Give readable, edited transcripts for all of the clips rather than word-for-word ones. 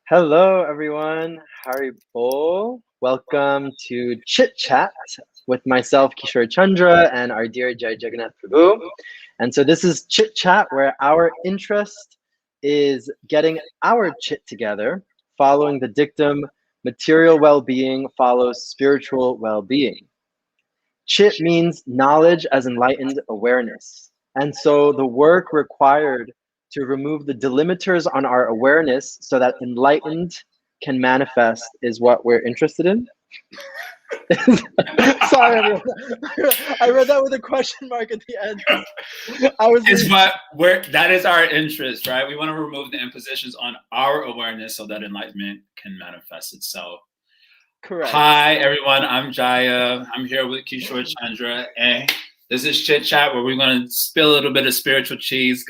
Hello, everyone. Harry Bol. Welcome to Chit Chat with myself, Kishore Chandra, and our dear Jai Jagannath Prabhu. And so this is Chit Chat, where our interest is getting our chit together, following the dictum, material well-being follows spiritual well-being. Chit means knowledge as enlightened awareness. And so the work required to remove the delimiters on our awareness so that enlightened can manifest is what we're interested in. Sorry, everyone. I read that with a question mark at the end. That is our interest, right? We want to remove the impositions on our awareness so that enlightenment can manifest itself. Correct. Hi, everyone. I'm Jaya. I'm here with Kishore Chandra, and this is Chit Chat, where we're going to spill a little bit of spiritual tea. It's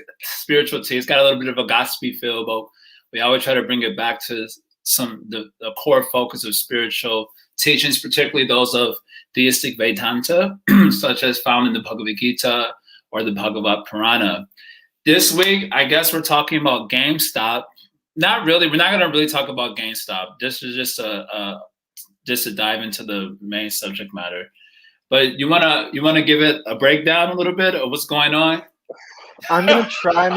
got a little bit of a gossipy feel, but we always try to bring it back to the core focus of spiritual teachings, particularly those of theistic Vedanta, such as found in the Bhagavad Gita or the Bhagavad Purana. This week, I guess we're talking about GameStop. Not really. We're not going to really talk about GameStop. This is just to dive into the main subject matter. But you wanna give it a breakdown a little bit of what's going on? I'm gonna try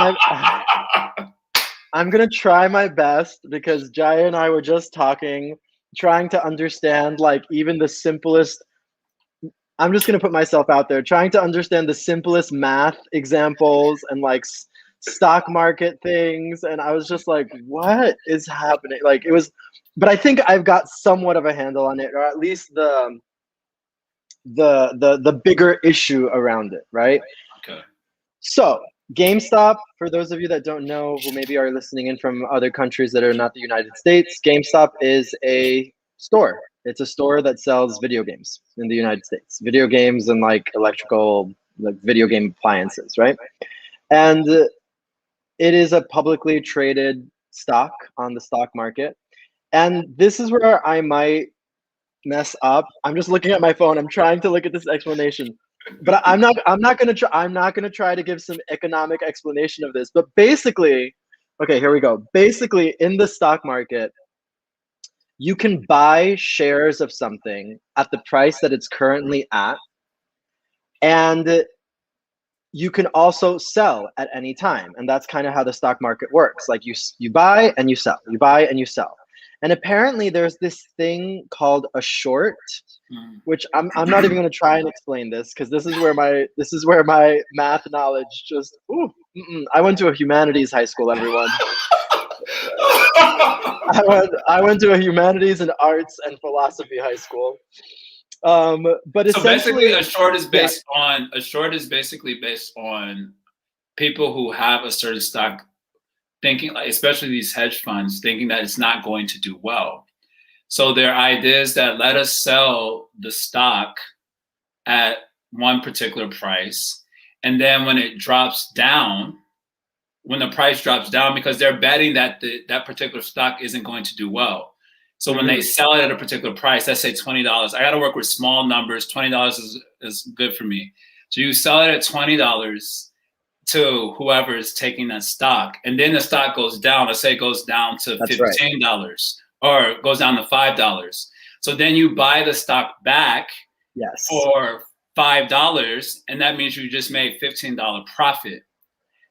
my best, because Jaya and I were just talking, trying to understand like even the simplest. I'm just gonna put myself out there, trying to understand the simplest math examples and like stock market things, and I was just like, what is happening? Like it was, but I think I've got somewhat of a handle on it, or at least the bigger issue around it, right? Okay. So GameStop, for those of you that don't know, who maybe are listening in from other countries that are not the United States, GameStop is a store. It's a store that sells video games in the United States, video games and like electrical, like video game appliances, right? And it is a publicly traded stock on the stock market. And this is where I might mess up. I'm just looking at my phone. I'm trying to look at this explanation, but I'm not gonna try to give some economic explanation of this. But basically, okay, here we go. Basically, in the stock market, you can buy shares of something at the price that it's currently at, and you can also sell at any time. And that's kind of how the stock market works. Like you buy and you sell, you buy and you sell. And apparently there's this thing called a short, which I'm not even going to try and explain this, because this is where my math knowledge just I went to a humanities high school, everyone. I went to a humanities and arts and philosophy high school. But so basically a short is basically based on people who have a certain stock, thinking, like, especially these hedge funds, thinking that it's not going to do well. So their idea is that let us sell the stock at one particular price, and then when it drops down, when the price drops down, because they're betting that that particular stock isn't going to do well. So when they sell it at a particular price, let's say $20, I got to work with small numbers. $20 is good for me. So you sell it at $20 to whoever is taking that stock, and then the stock goes down. Let's say it goes down to $15, or it goes down to $5. So then you buy the stock back for $5, and that means you just made $15 profit.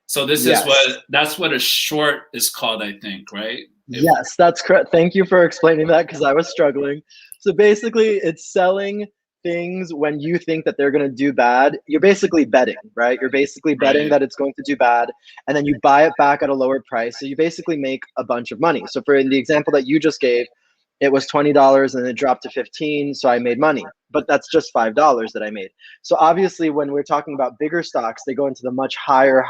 So that's what a short is called, I think, right? Yes, that's correct. Thank you for explaining that, because I was struggling. So basically, it's selling things when you think that they're going to do bad. You're basically betting, right? You're basically betting that it's going to do bad, and then you buy it back at a lower price. So you basically make a bunch of money. So for the example that you just gave, it was $20 and it dropped to 15, so I made money. But that's just $5 that I made. So obviously, when we're talking about bigger stocks, they go into the much higher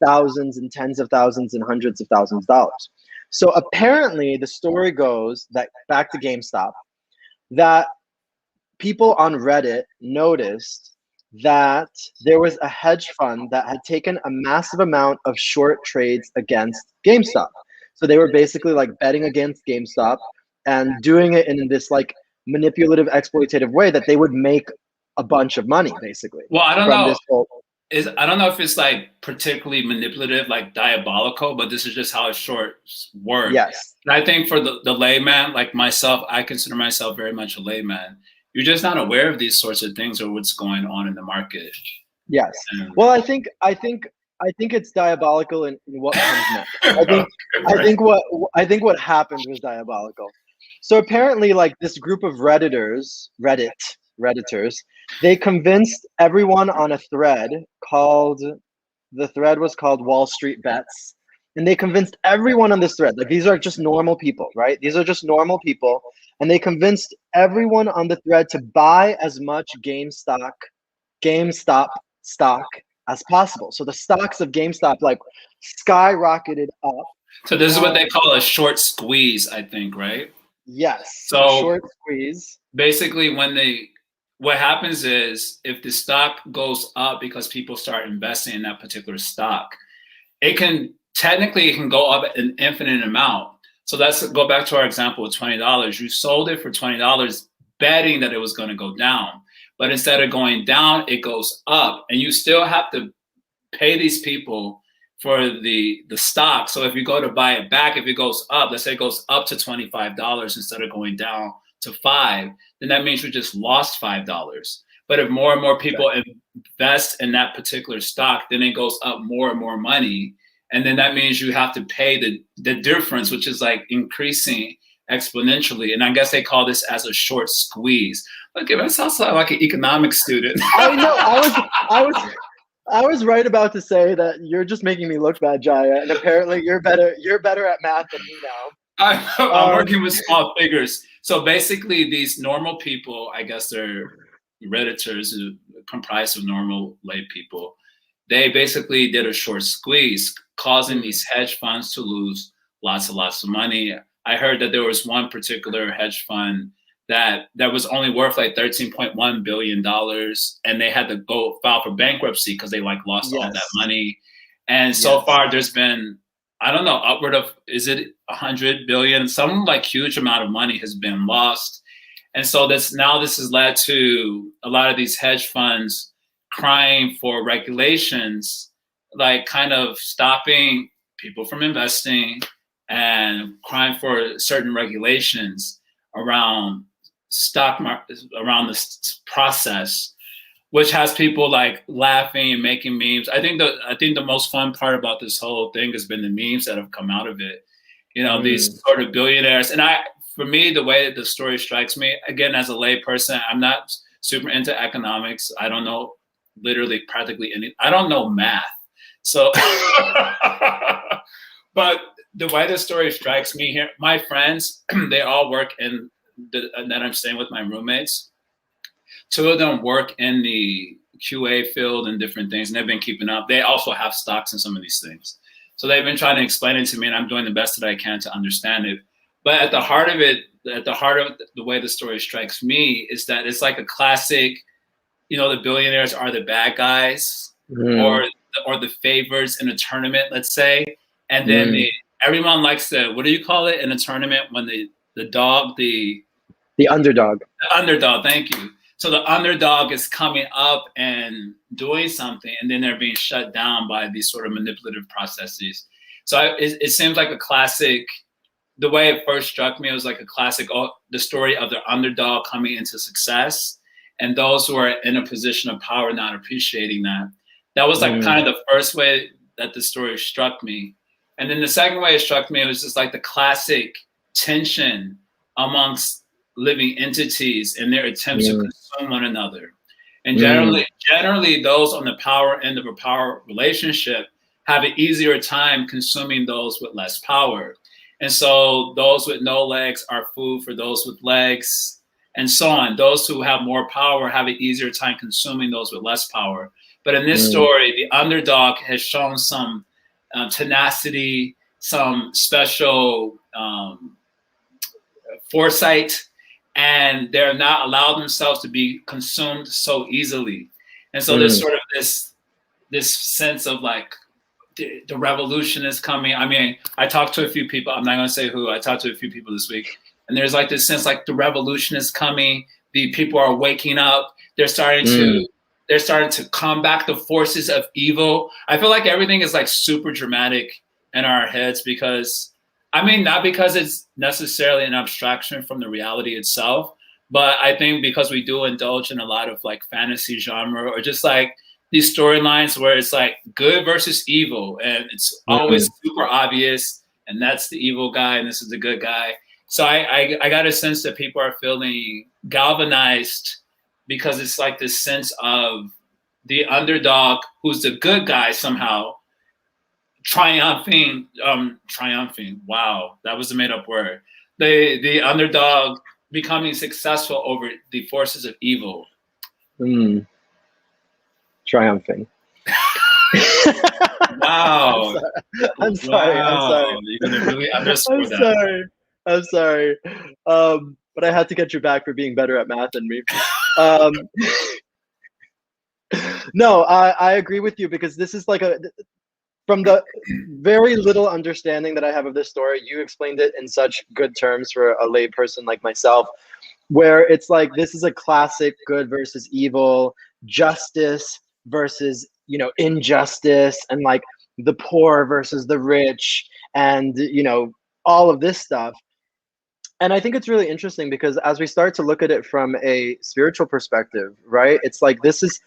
thousands and tens of thousands and hundreds of thousands of dollars. So apparently the story goes that, back to GameStop, that people on Reddit noticed that there was a hedge fund that had taken a massive amount of short trades against GameStop. So they were basically like betting against GameStop and doing it in this like manipulative, exploitative way that they would make a bunch of money, basically. Well, I don't know. is, I don't know if it's like particularly manipulative, like diabolical, but this is just how shorts work. Yes. And I think for the layman, like myself, I consider myself very much a layman. You're just not aware of these sorts of things or what's going on in the market. Yes. And, Well, I think it's diabolical in what comes next. okay, I think what happened was diabolical. So apparently, like this group of Redditors, they convinced everyone on a thread called the thread was called Wall Street Bets. And they convinced everyone on this thread, like these are just normal people, right? These are just normal people. And they convinced everyone on the thread to buy as much GameStop stock as possible. So the stocks of GameStop like skyrocketed up. so this is what they call a short squeeze, I think, right? Yes. So short squeeze. basically, what happens is if the stock goes up because people start investing in that particular stock, it can go up an infinite amount. So let's go back to our example of $20. You sold it for $20, betting that it was going to go down. But instead of going down, it goes up, and you still have to pay these people for the stock. So if you go to buy it back, if it goes up, let's say it goes up to $25 instead of going down to $5, then that means you just lost $5. But if more and more people invest in that particular stock, then it goes up more and more money. And then that means you have to pay the difference, which is like increasing exponentially. And I guess they call this as a short squeeze. Look, it sounds like an economics student. I know. I was right about to say that you're just making me look bad, Jaya, and apparently you're better at math than me now. I'm working with small figures. So basically, these normal people, I guess they're Redditors who comprised of normal lay people, they basically did a short squeeze, causing these hedge funds to lose lots and lots of money. I heard that there was one particular hedge fund that was only worth like $13.1 billion, and they had to go file for bankruptcy because they like lost all that money. And so far there's been, I don't know, upward of, is it 100 billion? Some like huge amount of money has been lost. And so this has led to a lot of these hedge funds crying for regulations, like kind of stopping people from investing and crying for certain regulations around stock market, around this process, which has people like laughing and making memes. I think the most fun part about this whole thing has been the memes that have come out of it. You know, these sort of billionaires. And for me, the way that the story strikes me, again, as a lay person, I'm not super into economics. I don't know literally practically anything. I don't know math. So, but the way the story strikes me here, my friends, they all work in that I'm staying with my roommates. Two of them work in the QA field and different things, and they've been keeping up. They also have stocks in some of these things. So they've been trying to explain it to me, and I'm doing the best that I can to understand it. But at the heart of it, the way the story strikes me is that it's like a classic, you know, the billionaires are the bad guys or the favorites in a tournament, let's say. And then everyone likes what do you call it in a tournament when the underdog. The underdog, thank you. So the underdog is coming up and doing something, and then they're being shut down by these sort of manipulative processes. So it seems like a classic, the way it first struck me, it was like a classic, the story of the underdog coming into success and those who are in a position of power not appreciating that. That was like kind of the first way that the story struck me. And then the second way it struck me, it was just like the classic tension amongst living entities in their attempts to consume one another. And generally those on the power end of a power relationship have an easier time consuming those with less power. And so those with no legs are food for those with legs, and so on. Those who have more power have an easier time consuming those with less power. But in this story, the underdog has shown some tenacity, some special foresight, and they're not allowed themselves to be consumed so easily. And so there's sort of this sense of like the revolution is coming. I mean, I talked to a few people, I'm not going to say who, I talked to a few people this week, and there's like this sense like the revolution is coming, the people are waking up, they're starting to they're starting to combat the forces of evil. I feel like everything is like super dramatic in our heads because, I mean, not because it's necessarily an abstraction from the reality itself, but I think because we do indulge in a lot of like fantasy genre or just like these storylines where it's like good versus evil and it's always super obvious and that's the evil guy and this is the good guy. So I got a sense that people are feeling galvanized because it's like this sense of the underdog who's the good guy somehow triumphing. Wow, that was a made up word. The underdog becoming successful over the forces of evil. Triumphing. Wow. I'm sorry. Wow. You're gonna really underscore that. I'm sorry. But I had to get your back for being better at math than me. No, I agree with you because this is like from the very little understanding that I have of this story, you explained it in such good terms for a lay person like myself, where it's like this is a classic good versus evil, justice versus, you know, injustice, and like the poor versus the rich, and, you know, all of this stuff. And I think it's really interesting because as we start to look at it from a spiritual perspective, right? It's like this is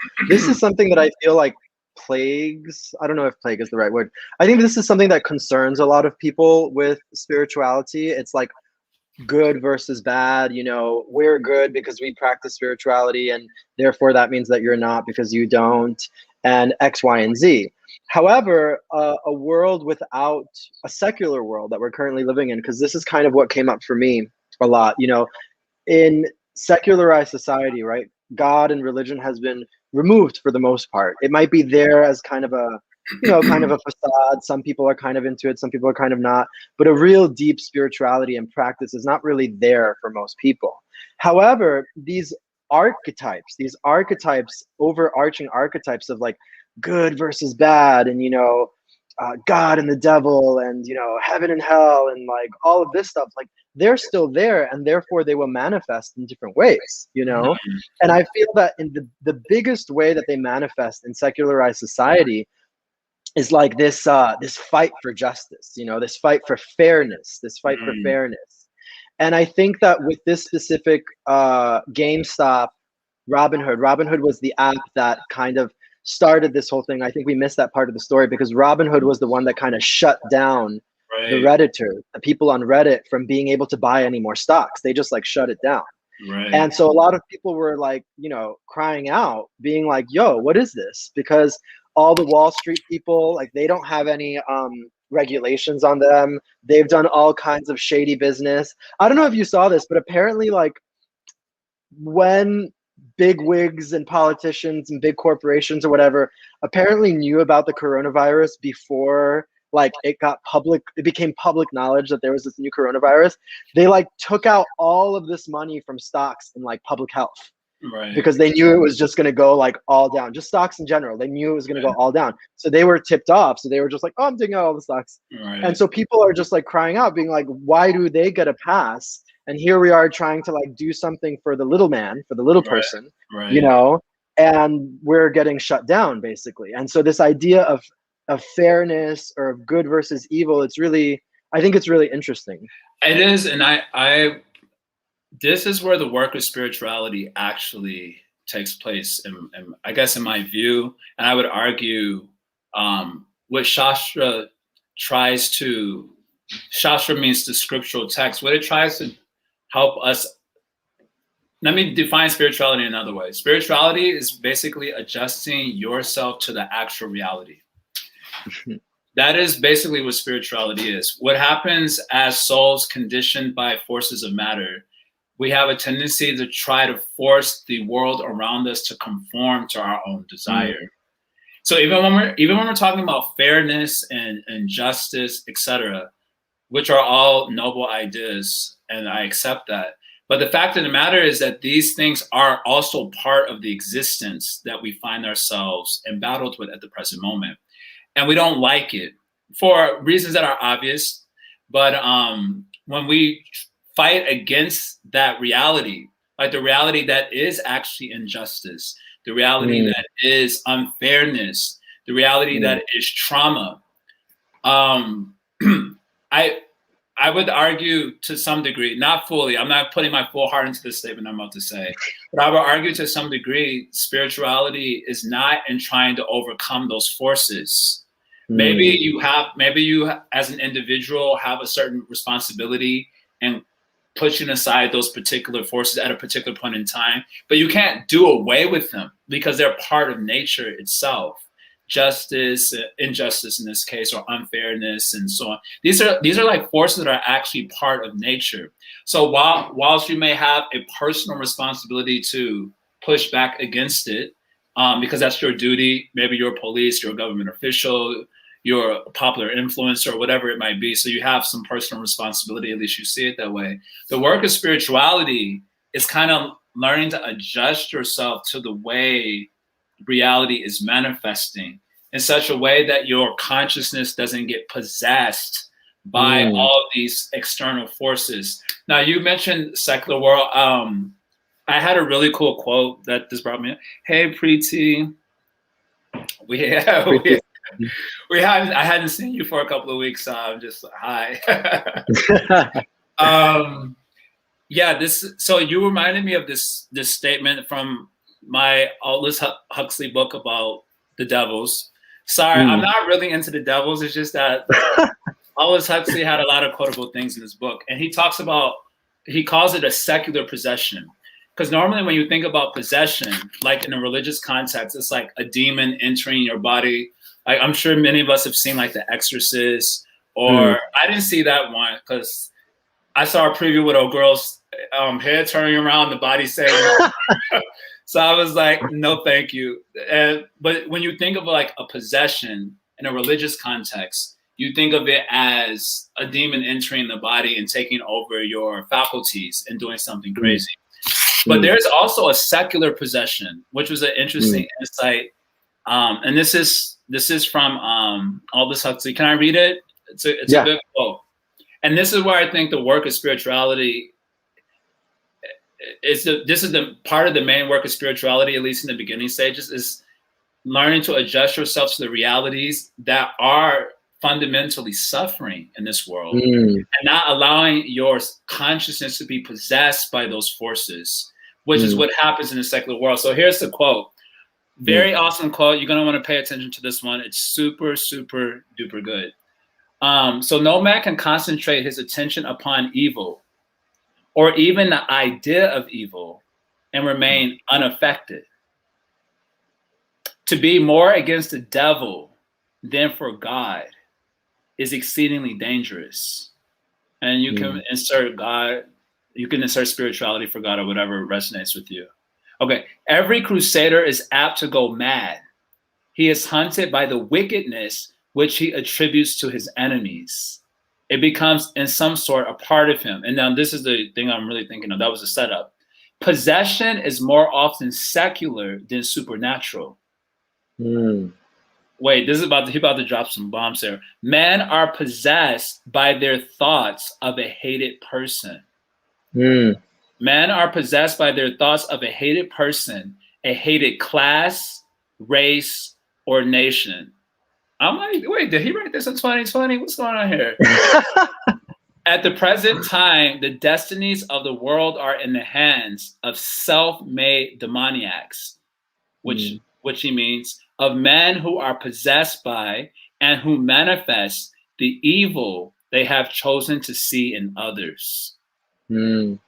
something that I feel like plagues, I don't know if plague is the right word. I think this is something that concerns a lot of people with spirituality. It's like good versus bad, you know, we're good because we practice spirituality and therefore that means that you're not because you don't, and X, Y, and Z. However, a world without a secular world that we're currently living in, because this is kind of what came up for me a lot, you know, in secularized society, right? God and religion has been removed for the most part. It might be there as kind of a, you know, kind of a facade. Some people are kind of into it, some people are kind of not, but a real deep spirituality and practice is not really there for most people. However, these archetypes, overarching archetypes of like good versus bad, and, you know, God and the devil, and, you know, heaven and hell, and like all of this stuff, like they're still there, and therefore they will manifest in different ways, you know. And I feel that in the biggest way that they manifest in secularized society is like this this fight for justice, you know, this fight for fairness, And I think that with this specific GameStop, Robinhood was the app that kind of started this whole thing. I think we missed that part of the story because Robinhood was the one that kind of shut down the Redditors, the people on Reddit, from being able to buy any more stocks. They just like shut it down. And so a lot of people were like, you know, crying out, being like, yo, what is this? Because all the Wall Street people, like, they don't have any regulations on them. They've done all kinds of shady business. I don't know if you saw this, but apparently, like, when big wigs and politicians and big corporations or whatever apparently knew about the coronavirus before like it became public knowledge that there was this new coronavirus, they like took out all of this money from stocks in like public health. Because they knew it was just going to go like all down, just stocks in general. They knew it was going to go all down. So they were tipped off. So they were just like, oh, I'm taking out all the stocks. And so people are just like crying out, being like, why do they get a pass? And here we are trying to like do something for the little man, for the little person, you know, and we're getting shut down basically. And so this idea of fairness or of good versus evil, I think it's really interesting. It is. And this is where the work of spirituality actually takes place, and I guess in my view, and I would argue what Shastra means the scriptural text, what it tries to help us. Let me define spirituality another way. Spirituality is basically adjusting yourself to the actual reality. That is basically what spirituality is. What happens as souls conditioned by forces of matter, we have a tendency to try to force the world around us to conform to our own desire. So even when we're talking about fairness and justice, etc., which are all noble ideas, and I accept that. But the fact of the matter is that these things are also part of the existence that we find ourselves embattled with at the present moment. And we don't like it for reasons that are obvious. But when we fight against that reality, like the reality that is actually injustice, the reality that is unfairness, the reality that is trauma. I would argue to some degree, not fully, I'm not putting my full heart into this statement I'm about to say, but I would argue to some degree, spirituality is not in trying to overcome those forces. Maybe you as an individual have a certain responsibility and pushing aside those particular forces at a particular point in time, but you can't do away with them because they're part of nature itself. Justice, injustice in this case, or unfairness, and so on. These are like forces that are actually part of nature. So whilst you may have a personal responsibility to push back against it, because that's your duty, maybe you're a police, you're a government official, you're a popular influencer, or whatever it might be. So you have some personal responsibility, at least you see it that way. The work of spirituality is kind of learning to adjust yourself to the way reality is manifesting in such a way that your consciousness doesn't get possessed by all these external forces. Now, you mentioned secular world. I had a really cool quote that this brought me. Hey, Preeti. I hadn't seen you for a couple of weeks, so I'm just hi. So you reminded me of this statement from my Aldous Huxley book about the devils. Sorry, I'm not really into the devils. It's just that Aldous Huxley had a lot of quotable things in his book, and he calls it a secular possession. Because normally when you think about possession, like in a religious context, it's like a demon entering your body. Like, I'm sure many of us have seen like The Exorcist, or I didn't see that one because I saw a preview with a girl's hair turning around, the body saying no. So I was like, no, thank you. But when you think of like a possession in a religious context, you think of it as a demon entering the body and taking over your faculties and doing something crazy. But there's also a secular possession, which was an interesting insight. And this is from Aldous Huxley. Can I read it? It's a good quote. And this is where I think the work of spirituality this is the part of the main work of spirituality, at least in the beginning stages, is learning to adjust yourself to the realities that are fundamentally suffering in this world and not allowing your consciousness to be possessed by those forces, which is what happens in the secular world. So here's the quote. Very awesome quote. You're going to want to pay attention to this one. It's super, super duper good. So no man can concentrate his attention upon evil or even the idea of evil and remain unaffected. To be more against the devil than for God is exceedingly dangerous. And you can insert God, you can insert spirituality for God or whatever resonates with you. Okay, every crusader is apt to go mad. He is hunted by the wickedness which he attributes to his enemies. It becomes in some sort a part of him. And now this is the thing I'm really thinking of. That was a setup. Possession is more often secular than supernatural. Wait, he about to drop some bombs here. Men are possessed by their thoughts of a hated person. Men are possessed by their thoughts of a hated person, a hated class, race, or nation. I'm like, wait, did he write this in 2020? What's going on here? At the present time, the destinies of the world are in the hands of self-made demoniacs, which he means of men who are possessed by and who manifest the evil they have chosen to see in others. I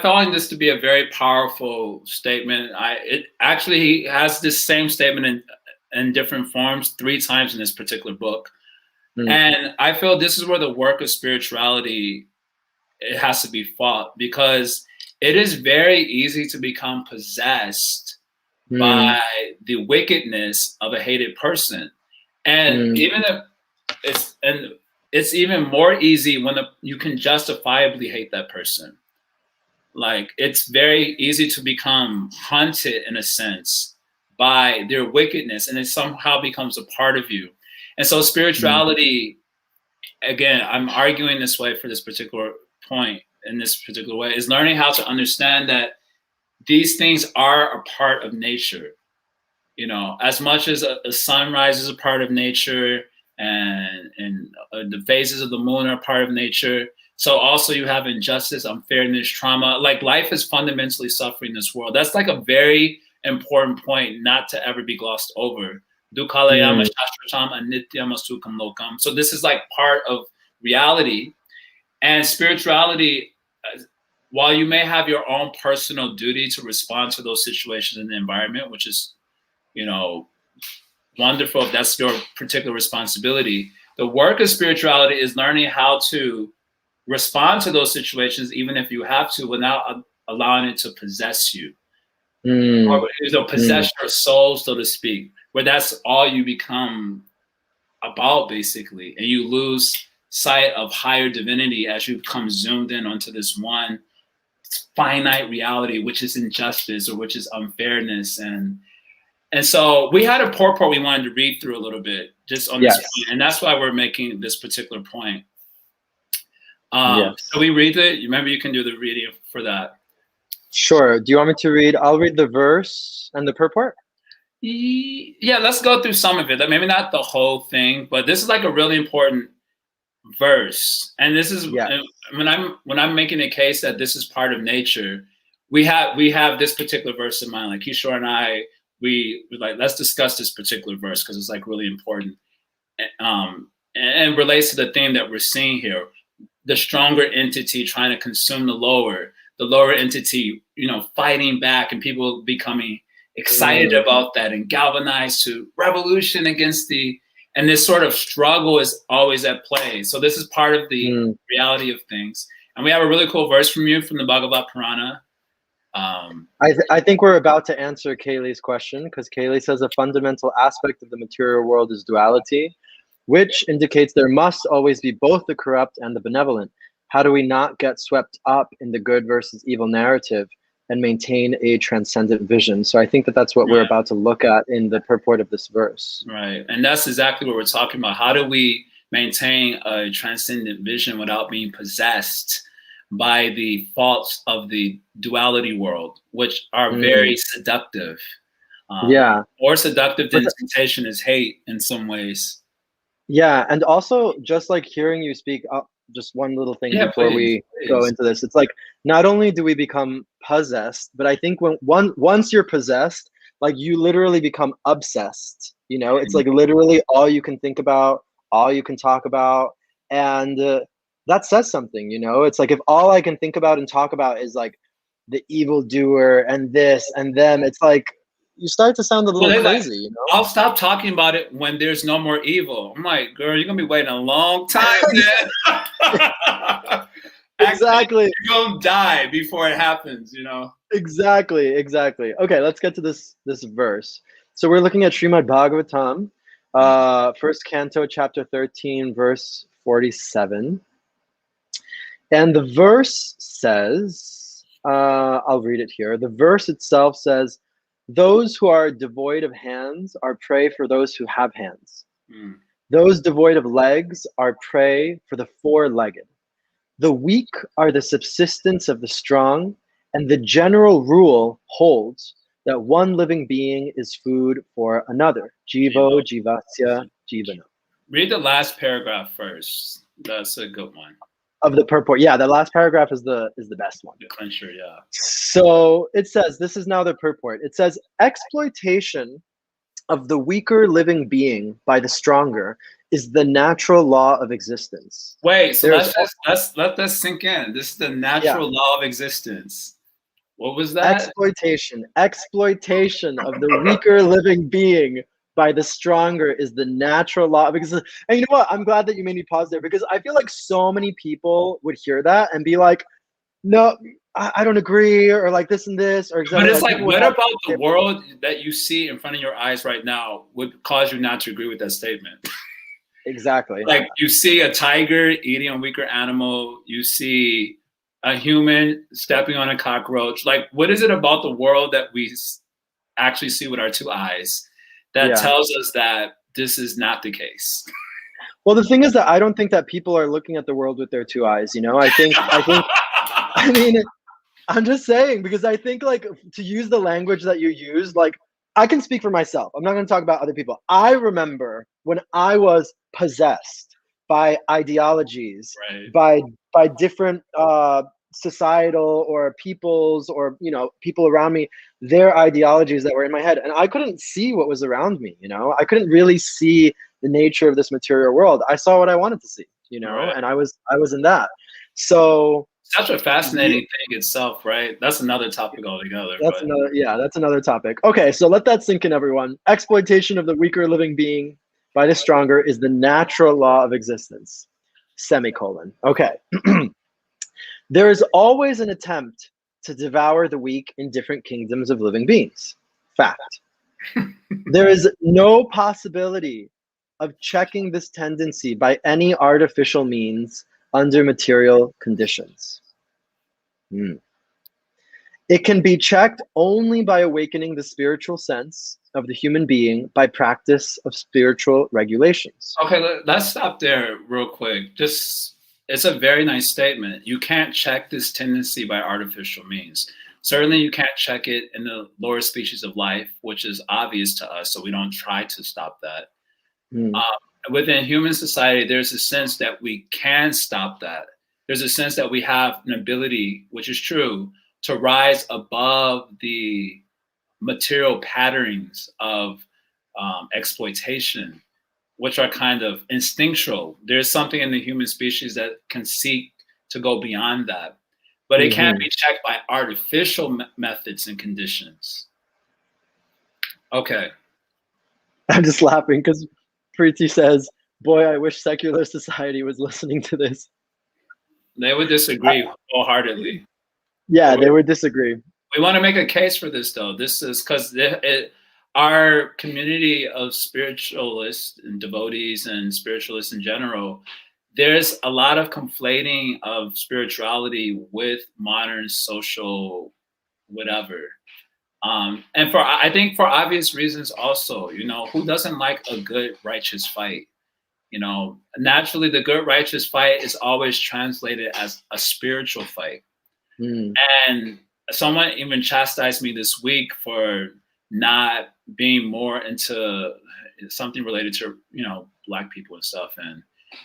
find this to be a very powerful statement. It actually has this same statement in different forms 3 times in this particular book. And I feel this is where the work of spirituality, it has to be fought, because it is very easy to become possessed by the wickedness of a hated person. And even if it's even more easy when you can justifiably hate that person. Like, it's very easy to become haunted in a sense by their wickedness, and it somehow becomes a part of you. And so spirituality, again, I'm arguing this way for this particular point in this particular way, is learning how to understand that these things are a part of nature. You know, as much as a sunrise is a part of nature, and the phases of the moon are part of nature. So also you have injustice, unfairness, trauma. Like life is fundamentally suffering in this world. That's like a very important point not to ever be glossed over. Dukalayama shastratam anityam asukam lokam. So this is like part of reality. And spirituality, while you may have your own personal duty to respond to those situations in the environment, which is, you know, wonderful if that's your particular responsibility, the work of spirituality is learning how to respond to those situations, even if you have to, without allowing it to possess you. Or, you know, possess your soul, so to speak, where that's all you become about, basically, and you lose sight of higher divinity as you become zoomed in onto this one finite reality, which is injustice or which is unfairness. And so we had a purport we wanted to read through a little bit just on this point, and that's why we're making this particular point. So we read it. Remember, you can do the reading for that. Sure. Do you want me to read? I'll read the verse and the purport. Yeah, let's go through some of it. Maybe not the whole thing, but this is like a really important verse. And this is when I'm making a case that this is part of nature. We have this particular verse in mind. Like Kishore and I, we like, let's discuss this particular verse because it's like really important, and relates to the theme that we're seeing here: the stronger entity trying to consume the lower entity, you know, fighting back, and people becoming excited about that and galvanized to revolution against and this sort of struggle is always at play. So this is part of the reality of things. And we have a really cool verse from you from the Bhagavad Purana. I think we're about to answer Kaylee's question, because Kaylee says a fundamental aspect of the material world is duality, which indicates there must always be both the corrupt and the benevolent. How do we not get swept up in the good versus evil narrative and maintain a transcendent vision? So I think that that's what we're about to look at in the purport of this verse. Right. And that's exactly what we're talking about. How do we maintain a transcendent vision without being possessed by the faults of the duality world, which are very seductive? More seductive than temptation is hate in some ways. Yeah. And also, just like hearing you speak, just one little thing before we go into this. It's like, not only do we become possessed, but I think once you're possessed, like you literally become obsessed, you know, it's like literally all you can think about, all you can talk about. And that says something, you know, it's like, if all I can think about and talk about is like the evildoer and this and them, it's like, you start to sound a little crazy, you know? I'll stop talking about it when there's no more evil. I'm like, girl, you're going to be waiting a long time, man. Exactly. You're going to die before it happens, you know? Exactly. Okay, let's get to this verse. So we're looking at Srimad Bhagavatam, first canto, chapter 13, verse 47. And the verse says, I'll read it here. The verse itself says, "Those who are devoid of hands are prey for those who have hands. Those devoid of legs are prey for the four-legged. The weak are the subsistence of the strong, and the general rule holds that one living being is food for another." Jivo Jivasya Jivanam. Read the last paragraph first. That's a good one. Of the purport. Yeah, the last paragraph is the best one. The clincher, yeah. So it says, this is now the purport. It says, exploitation of the weaker living being by the stronger is the natural law of existence. Wait, so let's let that sink in. This is the natural law of existence. What was that? Exploitation of the weaker living being by the stronger is the natural law of existence. And you know what? I'm glad that you made me pause there, because I feel like so many people would hear that and be like, no, I don't agree, or like this and this, or exactly. But it's like, what about the world that you see in front of your eyes right now would cause you not to agree with that statement? Exactly. Like, you see a tiger eating a weaker animal, you see a human stepping on a cockroach. Like, what is it about the world that we actually see with our two eyes that tells us that this is not the case? Well, the thing is that I don't think that people are looking at the world with their two eyes, you know? I mean, I'm just saying, because I think like to use the language that you use, like I can speak for myself. I'm not going to talk about other people. I remember when I was possessed by ideologies, Right. by different societal or people's or people around me, their ideologies that were in my head, and I couldn't see what was around me. I couldn't really see the nature of this material world. I saw what I wanted to see, Right. and I was in that. So Such a fascinating thing itself, right? That's another topic altogether. But that's another topic. Okay, so let that sink in, everyone. Exploitation of the weaker living being by the stronger is the natural law of existence. Semicolon. Okay. There is always an attempt to devour the weak in different kingdoms of living beings. Fact. There is no possibility of checking this tendency by any artificial means under material conditions. It can be checked only by awakening the spiritual sense of the human being by practice of spiritual regulations. okay, let's stop there real quick. Just it's a very nice statement. You can't check this tendency by artificial means. Certainly, you can't check it in the lower species of life, which is obvious to us, so we don't try to stop that. Mm. Within human society, there's a sense that we can stop that. There's a sense that we have an ability, which is true, to rise above the material patterns of exploitation, which are kind of instinctual. There's something in the human species that can seek to go beyond that, but it can't be checked by artificial methods and conditions. Okay. I'm just laughing because Preeti says, boy, I wish secular society was listening to this. They would disagree wholeheartedly. Yeah, they would disagree. We want to make a case for this, though. This is because our community of spiritualists and devotees and spiritualists in general, there's a lot of conflating of spirituality with modern social whatever. And I think for obvious reasons also, who doesn't like a good righteous fight? Naturally the good righteous fight is always translated as a spiritual fight. And someone even chastised me this week for not being more into something related to, Black people and stuff. And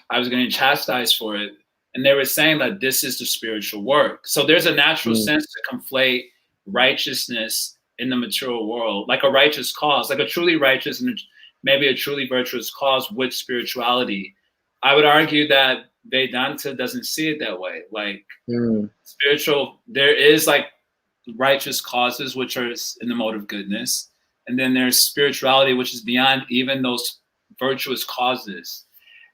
I was getting chastised for it. And they were saying that this is the spiritual work. So there's a natural sense to conflate righteousness in the material world, like a righteous cause, like a truly righteous and maybe a truly virtuous cause with spirituality. I would argue that Vedanta doesn't see it that way. Like spiritual, there is like righteous causes, which are in the mode of goodness. And then there's spirituality, which is beyond even those virtuous causes.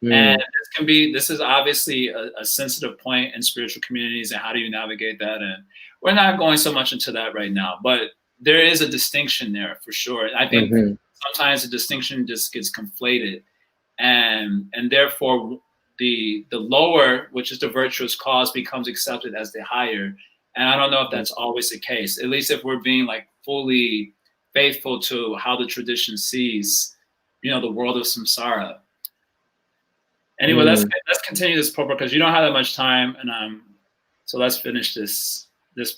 And this is obviously a sensitive point in spiritual communities, and how do you navigate that? And we're not going so much into that right now, but there is a distinction there for sure. I think sometimes the distinction just gets conflated, and therefore the lower, which is the virtuous cause, becomes accepted as the higher. And I don't know if that's always the case, at least if we're being like fully faithful to how the tradition sees, the world of samsara. Anyway, let's continue this part because you don't have that much time, and so let's finish this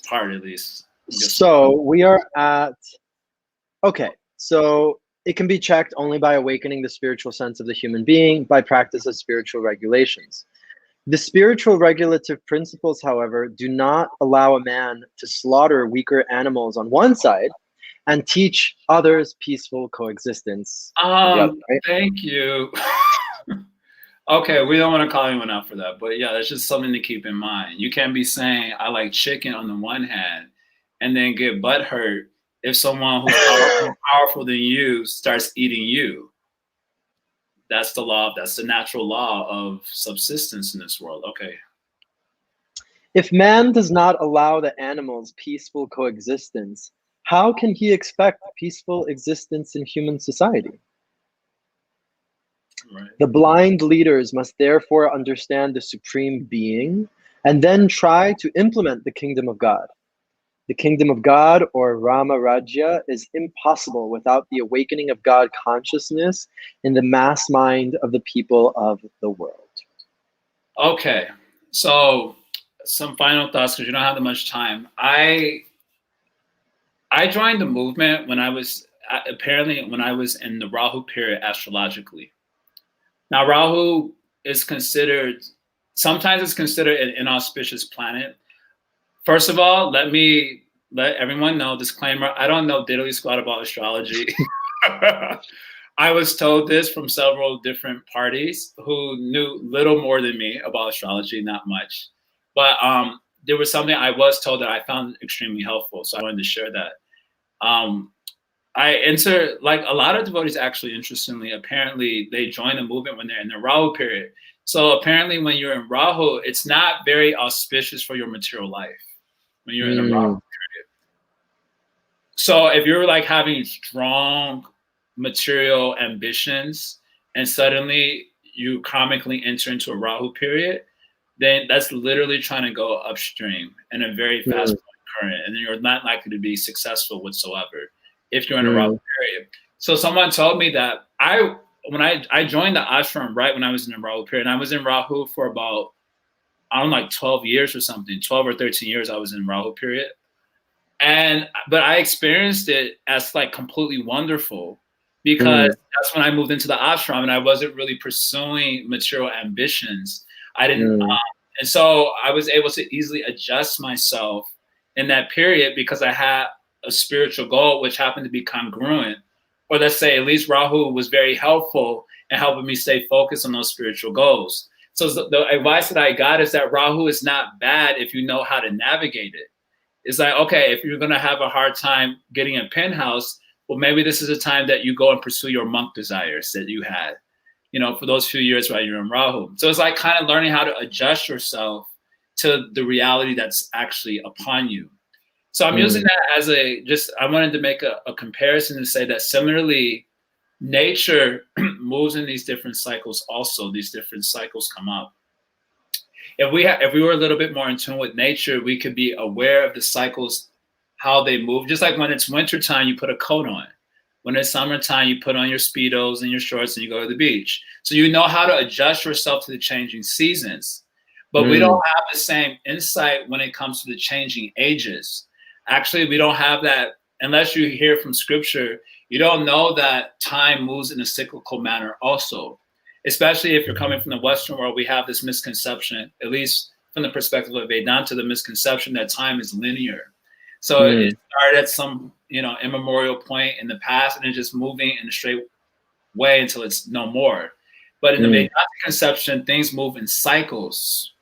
part at least. So we are at so it can be checked only by awakening the spiritual sense of the human being by practice of spiritual regulations. The spiritual regulative principles, however, do not allow a man to slaughter weaker animals on one side and teach others peaceful coexistence. Right? Thank you. Okay, we don't want to call anyone out for that, but yeah, that's just something to keep in mind. You can't be saying I like chicken on the one hand and then get butthurt if someone who's more powerful than you starts eating you. That's the law. That's the natural law of subsistence in this world. Okay. If man does not allow the animals peaceful coexistence, how can he expect peaceful existence in human society? Right. The blind leaders must therefore understand the supreme being and then try to implement the kingdom of God. The kingdom of God, or Rama Rajya, is impossible without the awakening of God consciousness in the mass mind of the people of the world. Okay, so some final thoughts because you don't have that much time. I joined the movement when I was when I was in the Rahu period astrologically. Now Rahu is considered, sometimes it's considered an inauspicious planet. First of all, let everyone know, disclaimer, I don't know diddly squat about astrology. I was told this from several different parties who knew little more than me about astrology, not much. But there was something I was told that I found extremely helpful, so I wanted to share that. I enter, like a lot of devotees actually, interestingly, apparently they join the movement when they're in the Rahu period. So apparently when you're in Rahu, it's not very auspicious for your material life when you're in a Rahu period. So if you're like having strong material ambitions and suddenly you karmically enter into a Rahu period, then that's literally trying to go upstream in a very fast current, and then you're not likely to be successful whatsoever if you're in a Rahu period. So someone told me that when I joined the ashram right when I was in the Rahu period, and I was in Rahu for about, I don't know, like 12 years or something, 12 or 13 years I was in Rahu period. But I experienced it as like completely wonderful because that's when I moved into the ashram and I wasn't really pursuing material ambitions. I didn't, and so I was able to easily adjust myself in that period because I had a spiritual goal, which happened to be congruent, or let's say at least Rahu was very helpful in helping me stay focused on those spiritual goals. So the advice that I got is that Rahu is not bad if you know how to navigate it. It's like, okay, if you're going to have a hard time getting a penthouse, well, maybe this is a time that you go and pursue your monk desires that you had, for those few years while you're in Rahu. So it's like kind of learning how to adjust yourself to the reality that's actually upon you. So I'm using that as I wanted to make a comparison to say that similarly, nature moves in these different cycles also. These different cycles come up. If we were a little bit more in tune with nature, we could be aware of the cycles, how they move. Just like when it's wintertime, you put a coat on. When it's summertime, you put on your Speedos and your shorts and you go to the beach. So you know how to adjust yourself to the changing seasons. But we don't have the same insight when it comes to the changing ages. Actually, we don't have that unless you hear from scripture. You don't know that time moves in a cyclical manner also. Especially if you're coming from the Western world, we have this misconception, at least from the perspective of Vedanta, the misconception that time is linear. So it started at some, immemorial point in the past and it's just moving in a straight way until it's no more. But in the Vedanta conception, things move in cycles.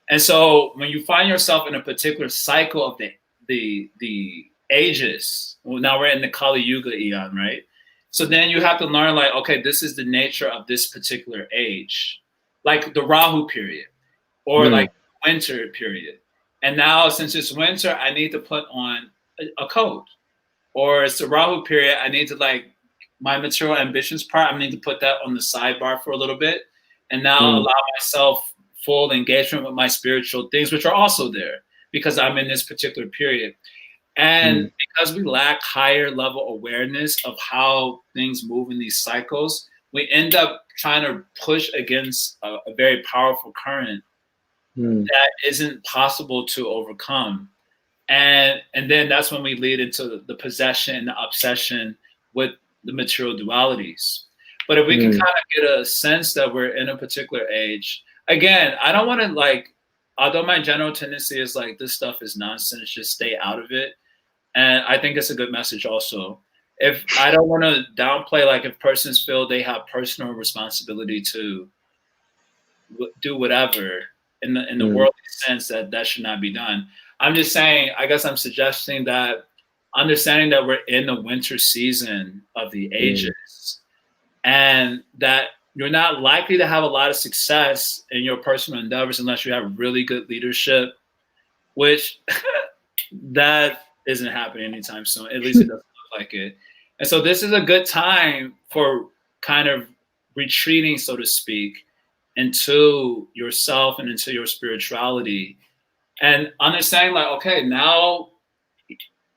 And so when you find yourself in a particular cycle of the ages, well, now we're in the Kali Yuga eon, right? So then you have to learn like, okay, this is the nature of this particular age, like the Rahu period or like winter period. And now since it's winter, I need to put on a coat, or it's the Rahu period. I need to like my material ambitions part. I need to put that on the sidebar for a little bit and now allow myself full engagement with my spiritual things, which are also there because I'm in this particular period. And because we lack higher level awareness of how things move in these cycles, we end up trying to push against a very powerful current that isn't possible to overcome. And then that's when we lead into the possession, the obsession with the material dualities. But if we can kind of get a sense that we're in a particular age, again, I don't want to like, although my general tendency is like, this stuff is nonsense, just stay out of it. And I think it's a good message also. If I don't want to downplay, like if persons feel they have personal responsibility to do whatever in the worldly sense that should not be done. I'm just saying, I guess I'm suggesting that understanding that we're in the winter season of the ages and that you're not likely to have a lot of success in your personal endeavors unless you have really good leadership, which that isn't happening anytime soon. At least it doesn't look like it. And so this is a good time for kind of retreating, so to speak, into yourself and into your spirituality and understanding like, okay, now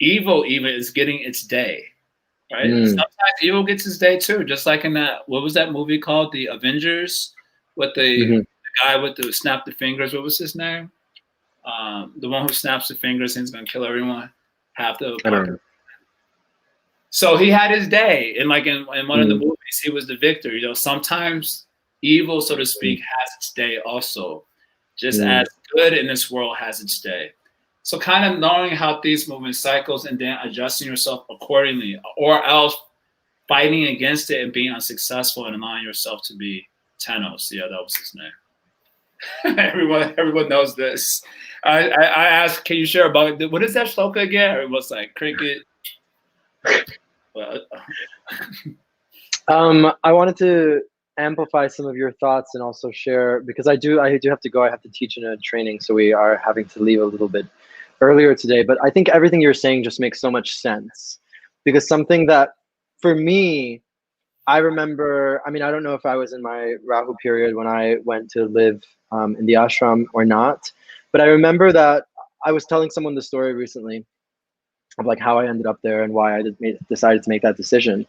evil even is getting its day, right? Sometimes evil gets its day too. Just like in that, what was that movie called? The Avengers with the guy with the snap the fingers. What was his name? The one who snaps the fingers and is gonna kill everyone. Half the I don't know. So he had his day, and like in one of the movies, he was the victor. You know, sometimes evil, so to speak, has its day also, just as good in this world has its day. So kind of knowing how these movement cycles and then adjusting yourself accordingly, or else fighting against it and being unsuccessful and allowing yourself to be Thanos. Yeah, that was his name. everyone knows this. I asked, can you share about what is that shloka again? Everyone's like cricket. I wanted to amplify some of your thoughts and also share, because I do have to go. I have to teach in a training, so we are having to leave a little bit earlier today. But I think everything you're saying just makes so much sense, because something that for me, I remember, I mean, I don't know if I was in my Rahu period when I went to live in the ashram or not, but I remember that I was telling someone the story recently of like how I ended up there and why I decided to make that decision.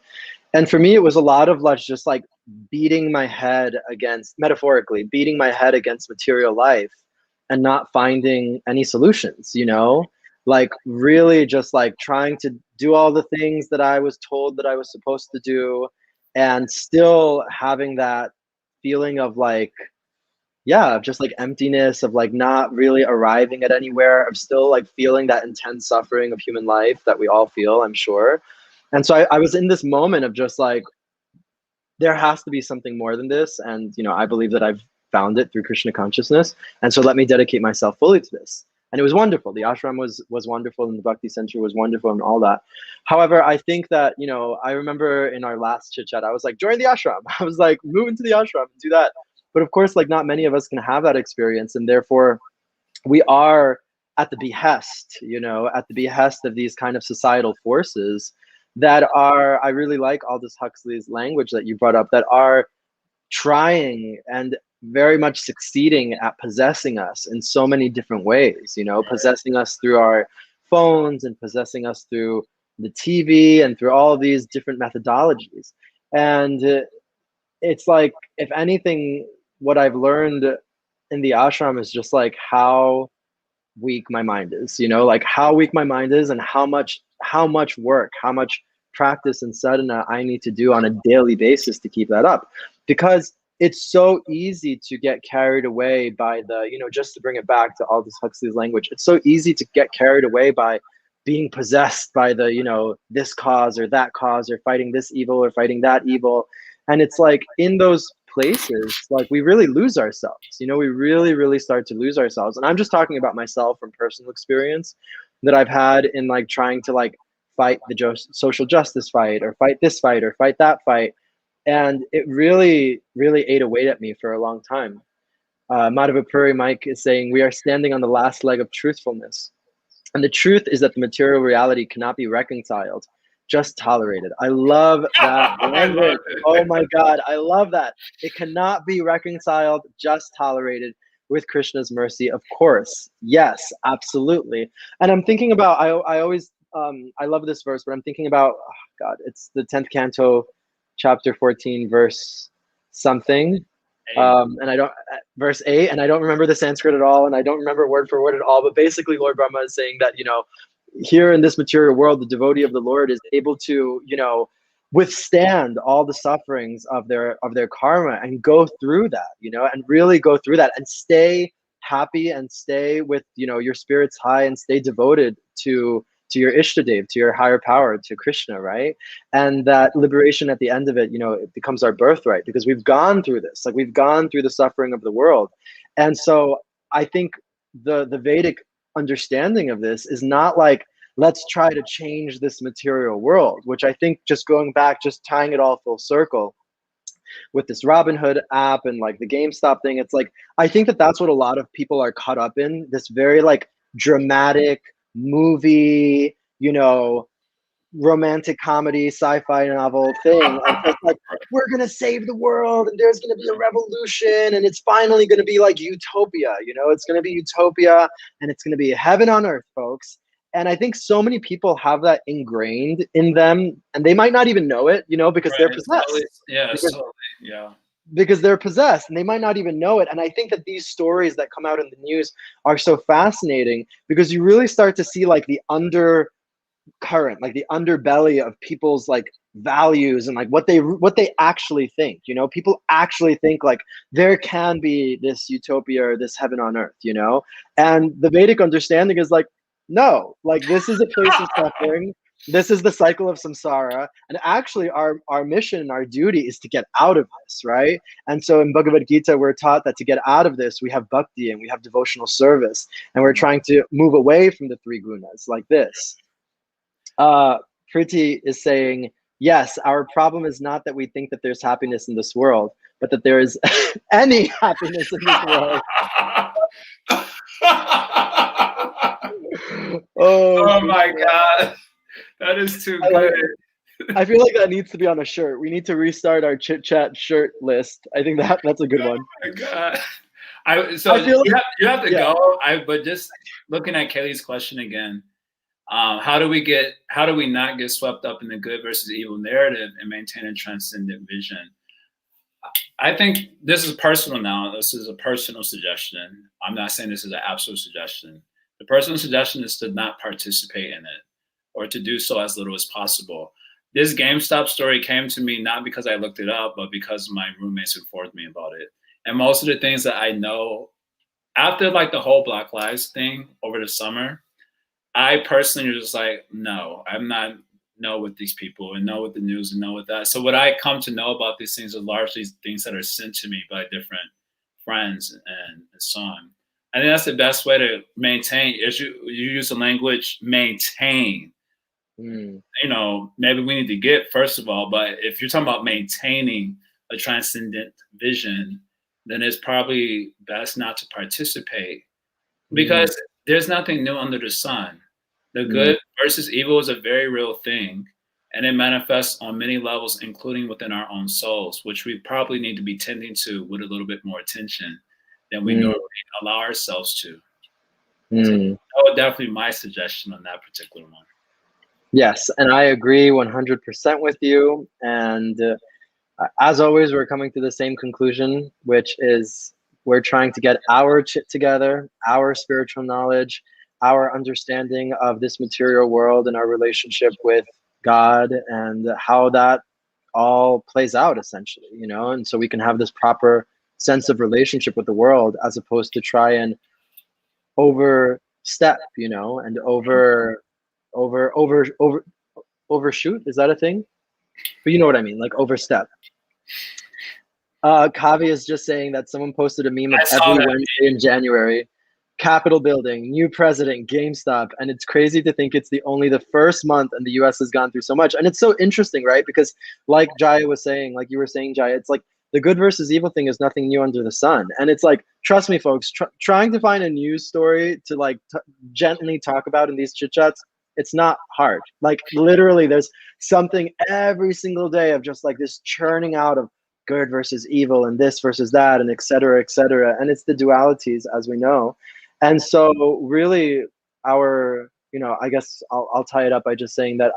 And for me, it was a lot of like just like beating my head against, metaphorically, beating my head against material life and not finding any solutions, you know? Like really just like trying to do all the things that I was told that I was supposed to do, and still having that feeling of like, yeah, of just like emptiness, of like not really arriving at anywhere, of still like feeling that intense suffering of human life that we all feel, I'm sure. And so I was in this moment of just like, there has to be something more than this. And, you know, I believe that I've found it through Krishna consciousness. And so let me dedicate myself fully to this. And it was wonderful. The ashram was wonderful, and the Bhakti Center was wonderful, and all that. However, I think that, you know, I remember in our last chit chat, I was like, join the ashram. I was like, move into the ashram and do that. But of course, like not many of us can have that experience. And therefore, we are at the behest, you know, at the behest of these kind of societal forces that are, I really like Aldous Huxley's language that you brought up, that are trying and very much succeeding at possessing us in so many different ways, you know, possessing us through our phones and possessing us through the TV and through all of these different methodologies. And it's like, if anything, what I've learned in the ashram is just like how weak my mind is, you know, like how weak my mind is, and how much work, how much practice and sadhana I need to do on a daily basis to keep that up. Because it's so easy to get carried away by the, you know, just to bring it back to Aldous Huxley's language, it's so easy to get carried away by being possessed by the, you know, this cause or that cause, or fighting this evil or fighting that evil. And it's like in those places, like we really lose ourselves, you know, we really start to lose ourselves. And I'm just talking about myself from personal experience that I've had in like trying to like fight the social justice fight, or fight this fight, or fight that fight. And it really ate away at me for a long time. Madhava Puri Mike is saying, we are standing on the last leg of truthfulness. And the truth is that the material reality cannot be reconciled, just tolerated. I love that language. Oh my God, I love that. It cannot be reconciled, just tolerated with Krishna's mercy, of course. Yes, absolutely. And I'm thinking about, I always, I love this verse, but I'm thinking about, oh God, it's the 10th canto, chapter 14, verse something. And I don't, verse 8, and I don't remember the Sanskrit at all, and I don't remember word for word at all, but basically Lord Brahma is saying that, you know, here in this material world, the devotee of the Lord is able to, you know, withstand all the sufferings of their karma and go through that, you know, and really go through that and stay happy and stay with, you know, your spirits high, and stay devoted to your Ishtadev, to your higher power, to Krishna, right? And that liberation at the end of it, you know, it becomes our birthright, because we've gone through this, like we've gone through the suffering of the world. And so I think the Vedic understanding of this is not like, let's try to change this material world, which I think, just going back, just tying it all full circle with this Robinhood app and like the GameStop thing, it's like, I think that that's what a lot of people are caught up in, this very like dramatic movie, you know, romantic comedy, sci-fi novel thing. And it's like, we're going to save the world, and there's going to be a revolution, and it's finally going to be like utopia, you know, it's going to be utopia, and it's going to be heaven on earth, folks. And I think so many people have that ingrained in them, and they might not even know it, you know, because they're possessed. Yeah, because, totally. Yeah. because they're possessed and they might not even know it. And I think that these stories that come out in the news are so fascinating because you really start to see like the undercurrent, like the underbelly of people's like values and like what they actually think. You know, people actually think like there can be this utopia or this heaven on earth, you know? And the Vedic understanding is like, no, like this is a place of suffering. This is the cycle of samsara, and actually our mission, our duty is to get out of this, right? And so in Bhagavad Gita we're taught that to get out of this we have bhakti and we have devotional service, and we're trying to move away from the three gunas like this. Priti is saying, yes, our problem is not that we think that there's happiness in this world, but that there is any happiness in this world. Oh my God. That is too good. I feel like that needs to be on a shirt. We need to restart our chit chat shirt list. I think that's a good one. Oh my God. So you have to go. But just looking at Kelly's question again, how do we not get swept up in the good versus evil narrative and maintain a transcendent vision? I think this is personal now. This is a personal suggestion. I'm not saying this is an absolute suggestion. The personal suggestion is to not participate in it, or to do so as little as possible. This GameStop story came to me not because I looked it up, but because my roommates informed me about it. And most of the things that I know after like the whole Black Lives thing over the summer, I personally was just like, no, I'm not with these people and know with the news and know with that. So what I come to know about these things are largely things that are sent to me by different friends and so on. I think that's the best way to maintain. Is you use the language maintain. You know, maybe we need to get first of all, but if you're talking about maintaining a transcendent vision, then it's probably best not to participate because there's nothing new under the sun. The good versus evil is a very real thing, and it manifests on many levels, including within our own souls, which we probably need to be tending to with a little bit more attention than we normally allow ourselves to. So that would definitely be my suggestion on that particular one. Yes, and I agree 100% with you. And as always, we're coming to the same conclusion, which is we're trying to get our chit together, our spiritual knowledge, our understanding of this material world and our relationship with God and how that all plays out essentially, you know, and so we can have this proper sense of relationship with the world as opposed to try and overstep, you know, and overshoot. Is that a thing? But you know what I mean, like overstep. Kavi is just saying that someone posted a meme of every Wednesday in January, Capitol building, new president, GameStop, and it's crazy to think it's only the first month and the US has gone through so much. And it's so interesting, right? Because like Jaya was saying, like you were saying, Jaya, it's like the good versus evil thing is nothing new under the sun. And it's like, trust me, folks, trying to find a news story to like gently talk about in these chit chats, it's not hard. Like literally there's something every single day of just like this churning out of good versus evil and this versus that and et cetera, et cetera. And it's the dualities, as we know. And so really our, you know, I guess I'll tie it up by just saying that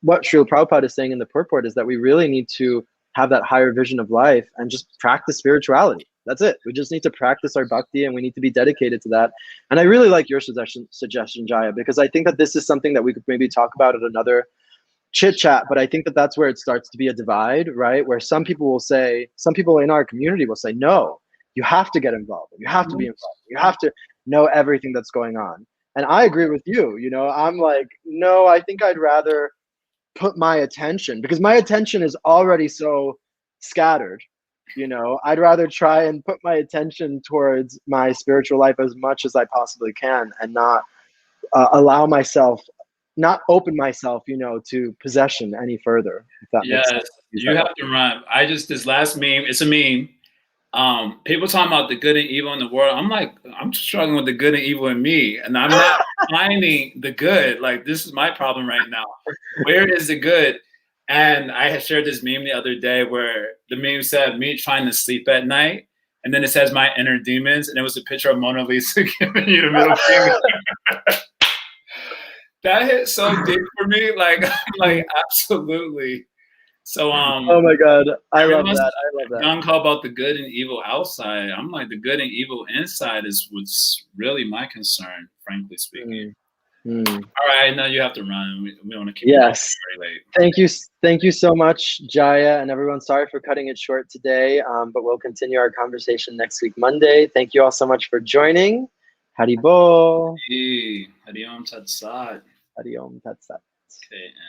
what Srila Prabhupada is saying in the purport is that we really need to have that higher vision of life and just practice spirituality. That's it. We just need to practice our bhakti and we need to be dedicated to that. And I really like your suggestion, Jaya, because I think that this is something that we could maybe talk about at another chit chat, but I think that that's where it starts to be a divide, right? Where some people in our community will say, no, you have to get involved. You have to be involved. You have to know everything that's going on. And I agree with you. You know, I'm like, no, I think I'd rather put my attention, because my attention is already so scattered. You know, I'd rather try and put my attention towards my spiritual life as much as I possibly can and not not open myself, you know, to possession any further. If that makes sense. You have to run. This last meme, it's a meme. People talking about the good and evil in the world. I'm like, I'm struggling with the good and evil in me, and I'm not finding the good. Like, this is my problem right now. Where is the good? And I had shared this meme the other day where the meme said me trying to sleep at night, and then it says my inner demons, and it was a picture of Mona Lisa giving you the middle finger. That hit so deep for me. Like, I'm like, absolutely. So Oh my God, I love everyone's that. I love that. gung ho about the good and evil outside. I'm like, the good and evil inside is what's really my concern, frankly speaking. Mm. All right, now you have to run. We don't want to keep Yes. it very late. Thank you so much, Jaya, and everyone. Sorry for cutting it short today, but we'll continue our conversation next week, Monday. Thank you all so much for joining. Haribo. Hey, Hariom Tat Sat. Hariom Tat Sat. Okay, and